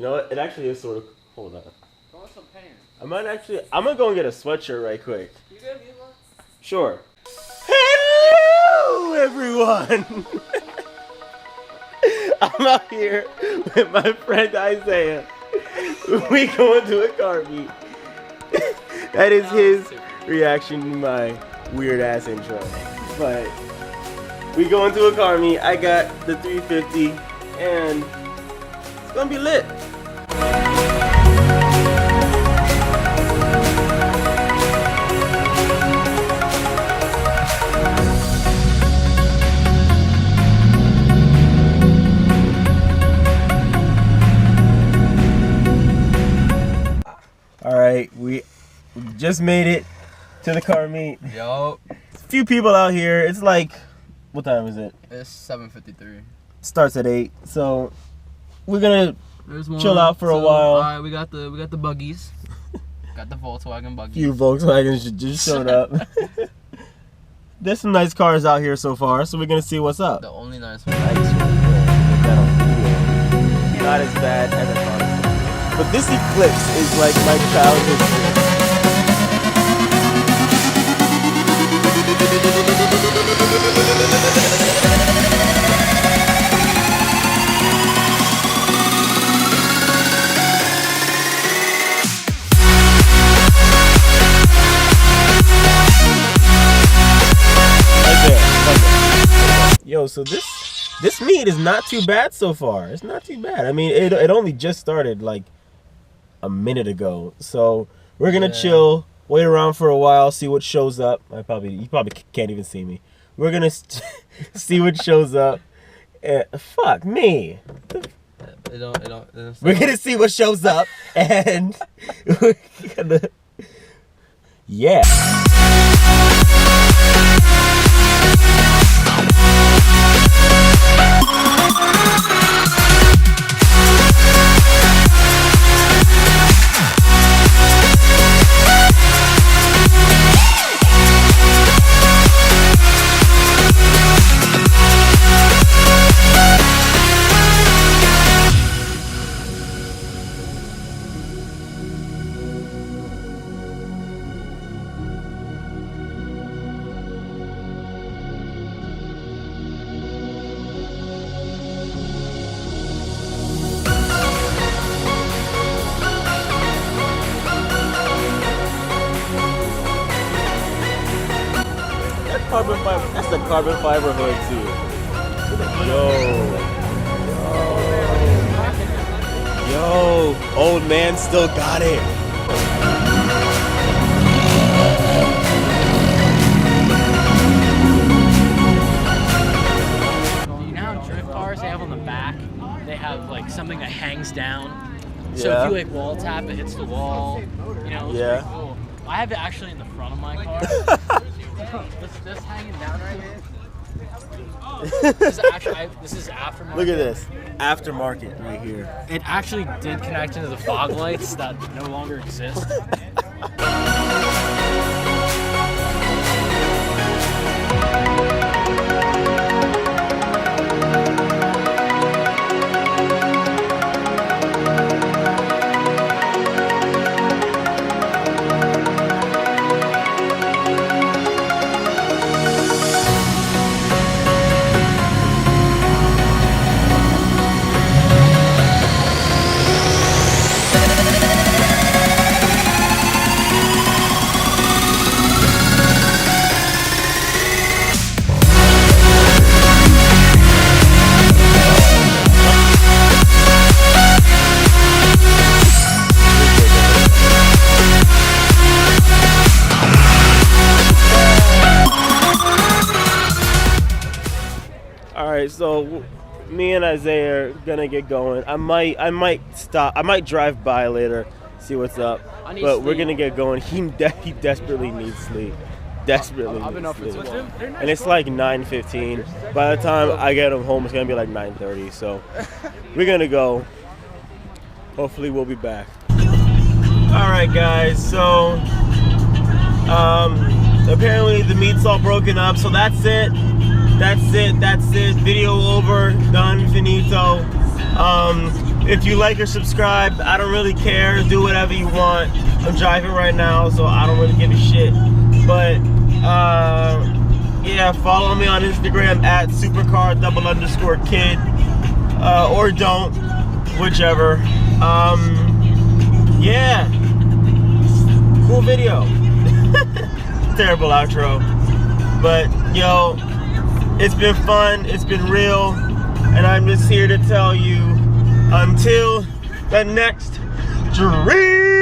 know what? It actually is sort of. Hold on. Go with some pants. I'm gonna go and get a sweatshirt right quick. You good? You want? Sure. Hello, everyone. I'm out here with my friend Isaiah. We going to a car meet. That is his reaction to my weird ass intro. But we going to a car meet. I got the 350 and it's gonna be lit. Alright, we just made it to the car meet. Yo. A few people out here. It's like, what time is it? It's 7:53. Starts at 8. So we're gonna chill out for a while. Alright, we got the buggies. Got the Volkswagen buggies. Few Volkswagens just showed up. There's some nice cars out here so far, so we're gonna see what's up. The only nice one. Not as bad as I thought. But this Eclipse is like my childhood dream. Yo, so this meet is not too bad so far. It's not too bad. I mean, it only just started like a minute ago. So we're gonna chill, wait around for a while, see what shows up. You probably can't even see me. We're gonna see what shows up. Fuck me. We're gonna see what shows up, and we're gonna, yeah. That's the carbon fiber hood too. Yo, old man still got it. You know how drift cars they have on the back? They have like something that hangs down. So if you like wall tap, it hits the wall. You know, it's pretty cool. I have it actually in the front of my car. This hanging down right here. This is aftermarket. Look at this. Aftermarket right here. It actually did connect into the fog lights that no longer exist. Alright, so me and Isaiah are gonna get going. I might stop. I might drive by later, see what's up. But we're gonna get going. He desperately needs sleep. Desperately needs sleep. And it's like 9:15. By the time I get him home, it's gonna be like 9:30. So we're gonna go. Hopefully we'll be back. Alright guys, so apparently the meat's all broken up, so that's it. That's it. Video over. Done. Finito. If you like or subscribe, I don't really care. Do whatever you want. I'm driving right now, so I don't really give a shit. But yeah, follow me on Instagram at supercar_kid, or don't, whichever. Yeah, cool video. Terrible outro, but yo, it's been fun, it's been real, and I'm just here to tell you, until the next dream.